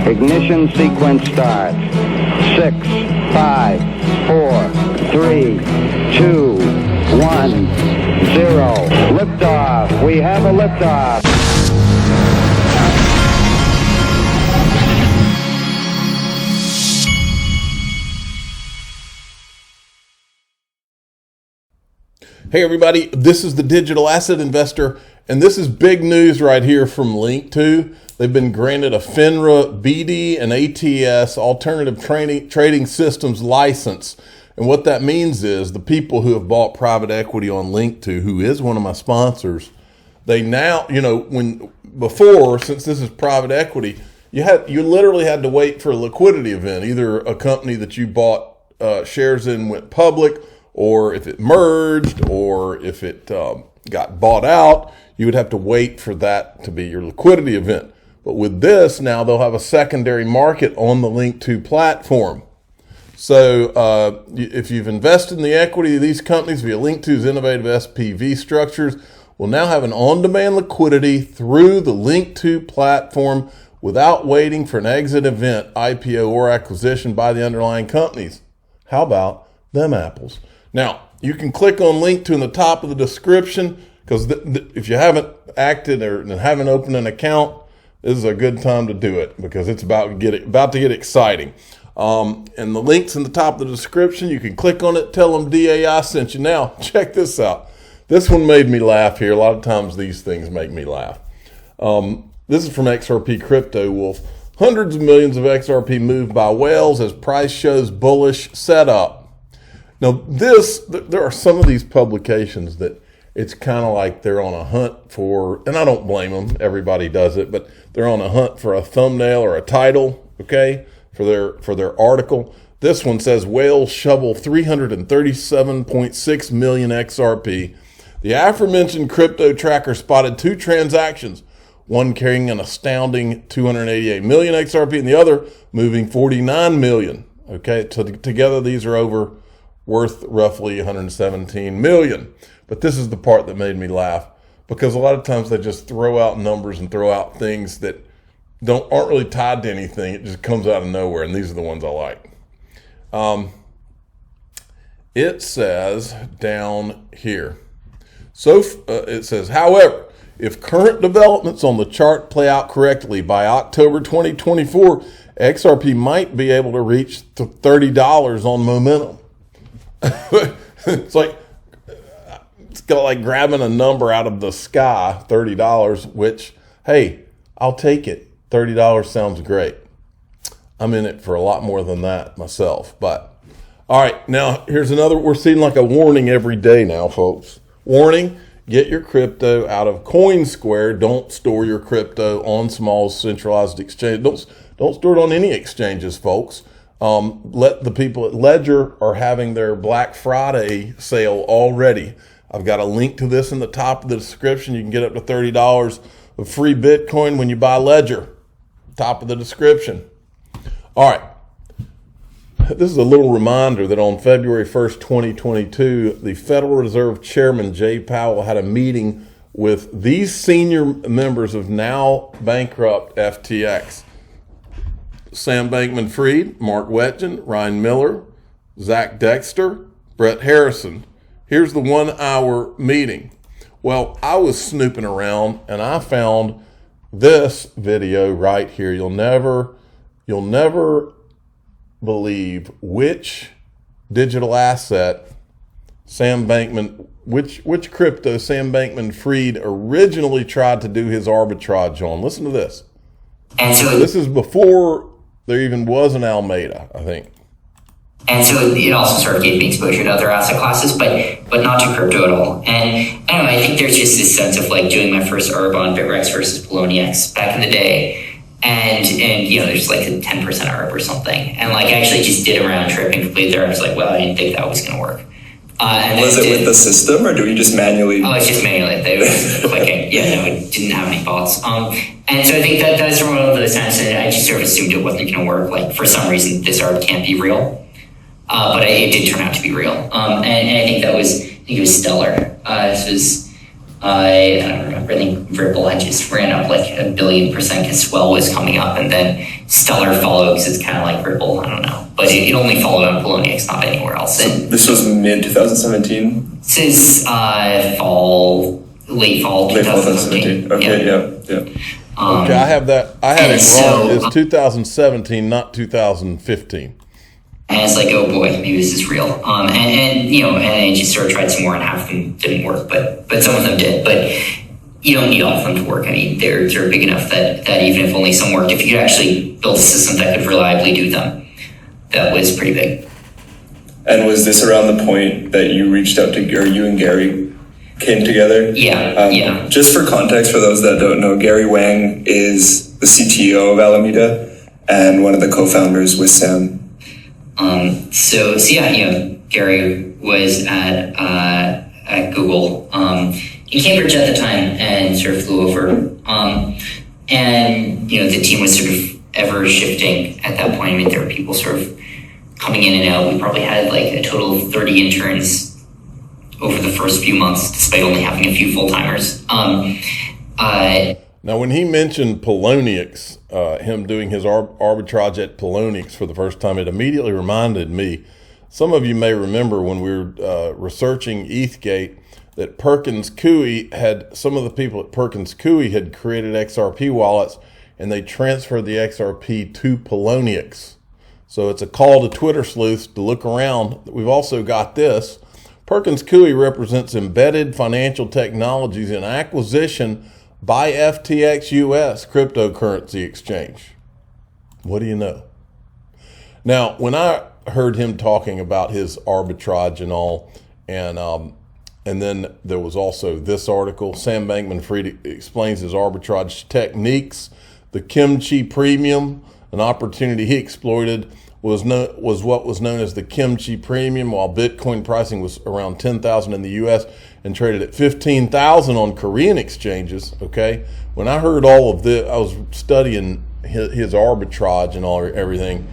Ignition sequence starts. 6, 5, 4, 3, 2, 1, 0. Liftoff. We have a liftoff. Hey everybody, this is the Digital Asset Investor, and this is big news right here from Link2. They've been granted a FINRA BD and ATS Alternative Trading Systems license. And what that means is the people who have bought private equity on Link2, who is one of my sponsors, they now, before, since this is private equity, you literally had to wait for a liquidity event. Either a company that you bought shares in went public, or if it merged, or if it got bought out, you would have to wait for that to be your liquidity event. But with this, now they'll have a secondary market on the Link2 platform. So if you've invested in the equity of these companies via Link2's innovative SPV structures, will now have an on-demand liquidity through the Link2 platform without waiting for an exit event, IPO, or acquisition by the underlying companies. How about them apples? Now, you can click on Link2 in the top of the description, because if you haven't acted or haven't opened an account, this is a good time to do it, because it's about to get exciting. And the link's in the top of the description. You can click on it, tell them DAI sent you. Now, check this out. This one made me laugh here. A lot of times these things make me laugh. This is from XRP Crypto Wolf. Hundreds of millions of XRP moved by whales as price shows bullish setup. Now, there are some of these publications that it's kind of like they're on a hunt for, and I don't blame them, everybody does it, but they're on a hunt for a thumbnail or a title, okay, for their article. This one says, whales shovel 337.6 million XRP. The aforementioned crypto tracker spotted two transactions, one carrying an astounding 288 million XRP and the other moving 49 million, okay? Together, these are worth roughly 117 million. But this is the part that made me laugh, because a lot of times they just throw out numbers and throw out things that aren't really tied to anything. It just comes out of nowhere, and these are the ones I like. It says down here, it says, however, if current developments on the chart play out correctly by October 2024, XRP might be able to reach $30 on momentum. It's like grabbing a number out of the sky, $30, which, hey, I'll take it. $30 sounds great. I'm in it for a lot more than that myself. But all right, now here's another. We're seeing like a warning every day now, folks. Warning: get your crypto out of CoinSquare. Don't store your crypto on small centralized exchange. Don't store it on any exchanges, folks. Let the people at Ledger are having their Black Friday sale already. I've got a link to this in the top of the description. You can get up to $30 of free Bitcoin when you buy Ledger. Top of the description. All right. This is a little reminder that on February 1st, 2022, the Federal Reserve Chairman Jay Powell had a meeting with these senior members of now bankrupt FTX. Sam Bankman-Fried, Mark Wetjen, Ryan Miller, Zach Dexter, Brett Harrison. Here's the 1 hour meeting. Well, I was snooping around and I found this video right here. You'll never believe which digital asset which crypto Sam Bankman-Fried originally tried to do his arbitrage on. Listen to this. And so this is before there even was an Alameda, I think. And so it also sort of gave me exposure to other asset classes, but not to crypto at all. And I don't know, I think there's just this sense of like doing my first ARB on BitREX versus Poloniex back in the day. And there's like a 10% ARB or something. And like I actually just did a round trip and completed there. I was like, well, I didn't think that was going to work. And was it with the system, or do we just manually? Oh, it's just manually. They was clicking. Yeah, no, it didn't have any bots. And so I think that's one of those times that I just sort of assumed it wasn't going to work. Like for some reason, this ARB can't be real. But it did turn out to be real. And I think it was stellar. This was, I don't remember, I think Ripple had just ran up like 1 billion% because Swell was coming up, and then Stellar followed because it's kind of like Ripple. I don't know, but it only followed on Poloniex, not anywhere else. So this was mid 2017. This is late fall 2017. Okay, yeah. Okay, I have that. I had it wrong. It's 2017, not 2015. And it's like, oh boy, maybe this is real. And I just sort of tried some more, and half of them didn't work, but some of them did. But you don't need all of them to work. I mean, they're big enough that even if only some worked, if you could actually build a system that could reliably do them, that was pretty big. And was this around the point that you reached out to, or you and Gary came together? Yeah. Just for context, for those that don't know, Gary Wang is the CTO of Alameda and one of the co-founders with Sam. Gary was at Google in Cambridge at the time and sort of flew over. The team was sort of ever shifting at that point. I mean, there were people sort of coming in and out. We probably had like a total of 30 interns over the first few months, despite only having a few full-timers. Now, when he mentioned Poloniex, him doing his arbitrage at Poloniex for the first time, it immediately reminded me, some of you may remember when we were researching ETHgate, that Perkins Coey some of the people at Perkins Coey had created XRP wallets, and they transferred the XRP to Poloniex. So it's a call to Twitter sleuths to look around. We've also got this. Perkins Coey represents embedded financial technologies and acquisition by FTX US cryptocurrency exchange. What do you know? Now, when I heard him talking about his arbitrage and all, and then there was also this article, Sam Bankman-Fried explains his arbitrage techniques. The kimchi premium, an opportunity he exploited, was what was known as the kimchi premium, while Bitcoin pricing was around 10,000 in the US and traded at 15,000 on Korean exchanges. Okay, when I heard all of this, I was studying his arbitrage and everything.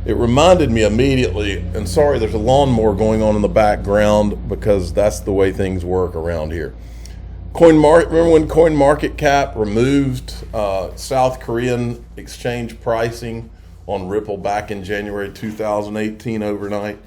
It reminded me immediately, and sorry, there's a lawnmower going on in the background because that's the way things work around here. Remember when CoinMarketCap removed South Korean exchange pricing on Ripple back in January 2018 overnight?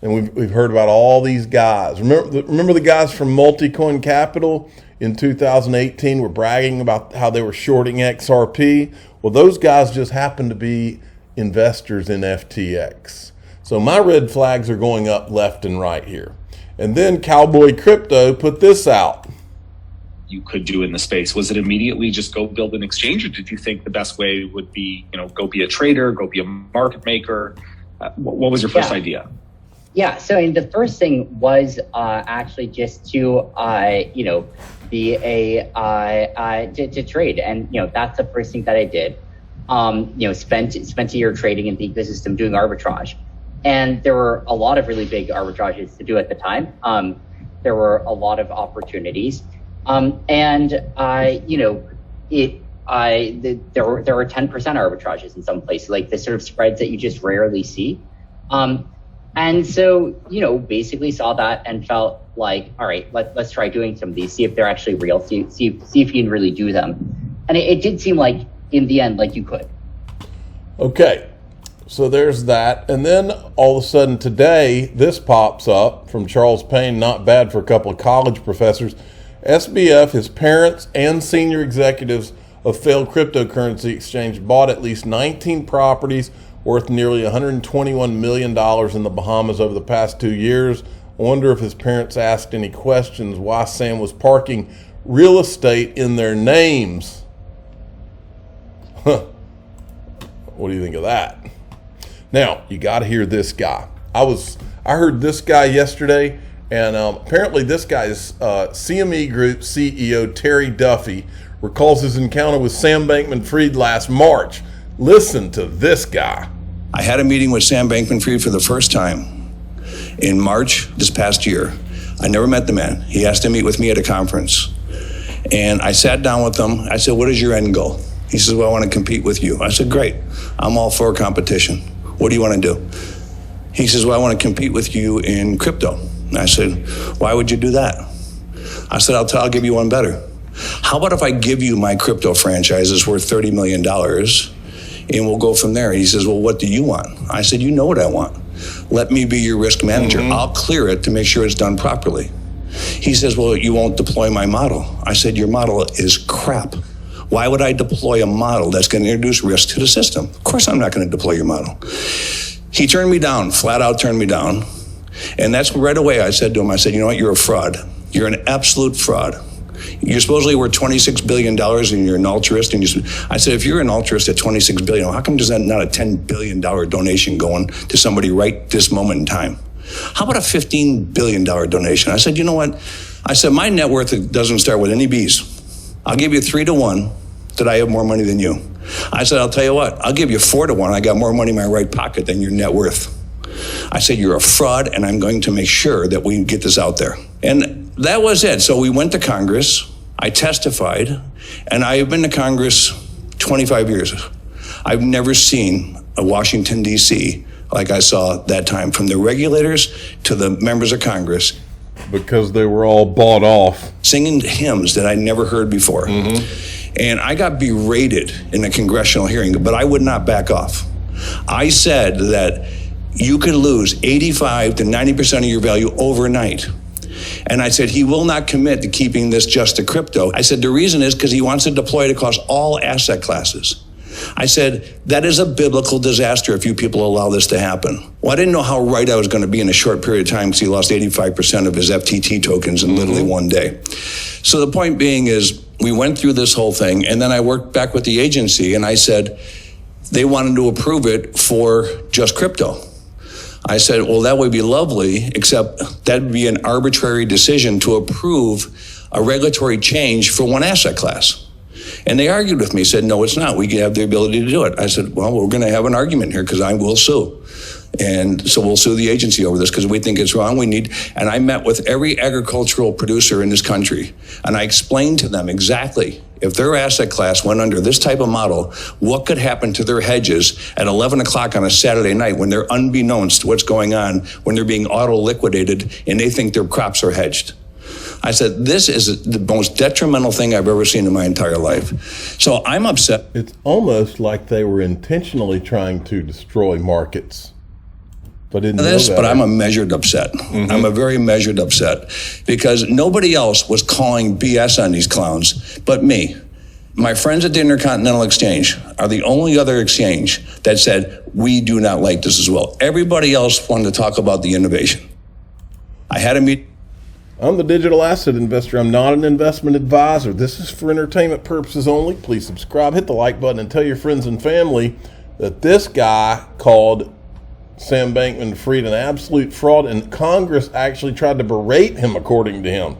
And we've heard about all these guys. Remember the guys from Multicoin Capital in 2018 were bragging about how they were shorting XRP? Well, those guys just happened to be investors in FTX. So my red flags are going up left and right here. And then Cowboy Crypto put this out. You could do in the space. Was it immediately just go build an exchange, or did you think the best way would be, go be a trader, go be a market maker? What was your first idea? Yeah, so the first thing was actually just to be to trade, and that's the first thing that I did. Spent a year trading in the ecosystem doing arbitrage, and there were a lot of really big arbitrages to do at the time. There were a lot of opportunities, there were 10% arbitrages in some places, like the sort of spreads that you just rarely see. And so, basically saw that and felt like, all right, let's try doing some of these, see if they're actually real, see if you can really do them. And it did seem like, in the end, like you could. Okay, so there's that. And then all of a sudden today, this pops up from Charles Payne, not bad for a couple of college professors. SBF, his parents, and senior executives of failed cryptocurrency exchange bought at least 19 properties worth nearly $121 million in the Bahamas over the past 2 years. I wonder if his parents asked any questions why Sam was parking real estate in their names. Huh. What do you think of that? Now, you got to hear this guy. I heard this guy yesterday, and apparently this guy is CME Group CEO Terry Duffy recalls his encounter with Sam Bankman-Fried last March. Listen to this guy. I had a meeting with Sam Bankman-Fried for the first time in March this past year. I never met the man. He asked to meet with me at a conference. And I sat down with him. I said, what is your end goal? He says, well, I want to compete with you. I said, great. I'm all for competition. What do you want to do? He says, well, I want to compete with you in crypto. And I said, why would you do that? I said, I'll give you one better. How about if I give you my crypto franchise that's worth $30 million and we'll go from there. And he says, well, what do you want? I said, you know what I want. Let me be your risk manager. I'll clear it to make sure it's done properly. He says, well, you won't deploy my model. I said, your model is crap. Why would I deploy a model that's going to introduce risk to the system? Of course I'm not going to deploy your model. He turned me down, flat out turned me down. And that's right away I said to him, I said, you know what, you're a fraud. You're an absolute fraud. You're supposedly worth $26 billion and you're an altruist. And I said, if you're an altruist at $26 billion, how come there's not a $10 billion donation going to somebody right this moment in time? How about a $15 billion donation? I said, you know what? I said, my net worth doesn't start with any B's. I'll give you 3 to 1 that I have more money than you. I said, I'll tell you what, I'll give you 4 to 1. I got more money in my right pocket than your net worth. I said, you're a fraud, and I'm going to make sure that we get this out there. And that was it. So we went to Congress. I testified, and I have been to Congress 25 years. I've never seen a Washington, D.C. like I saw that time, from the regulators to the members of Congress. Because they were all bought off. Singing hymns that I'd never heard before. And I got berated in a congressional hearing, but I would not back off. I said that you could lose 85 to 90% of your value overnight. And I said, he will not commit to keeping this just to crypto. I said, the reason is because he wants to deploy it across all asset classes. I said, that is a biblical disaster if you people allow this to happen. Well, I didn't know how right I was going to be in a short period of time because he lost 85% of his FTT tokens in literally one day. So the point being is we went through this whole thing, and then I worked back with the agency, and I said they wanted to approve it for just crypto. I said, well, that would be lovely, except that would be an arbitrary decision to approve a regulatory change for one asset class. And they argued with me, said, no, it's not. We have the ability to do it. I said, well, we're going to have an argument here because I will sue. And so we'll sue the agency over this because we think it's wrong. And I met with every agricultural producer in this country, and I explained to them exactly if their asset class went under this type of model, what could happen to their hedges at 11 o'clock on a Saturday night when they're unbeknownst to what's going on, when they're being auto-liquidated and they think their crops are hedged. I said, this is the most detrimental thing I've ever seen in my entire life. So I'm upset. It's almost like they were intentionally trying to destroy markets. But I'm a measured upset. I'm a very measured upset because nobody else was calling BS on these clowns but me. My friends at the Intercontinental Exchange are the only other exchange that said, we do not like this as well. Everybody else wanted to talk about the innovation. I had a meeting. I'm the digital asset investor. I'm not an investment advisor. This is for entertainment purposes only. Please subscribe, hit the like button, and tell your friends and family that this guy called Sam Bankman-Fried an absolute fraud, and Congress actually tried to berate him, according to him.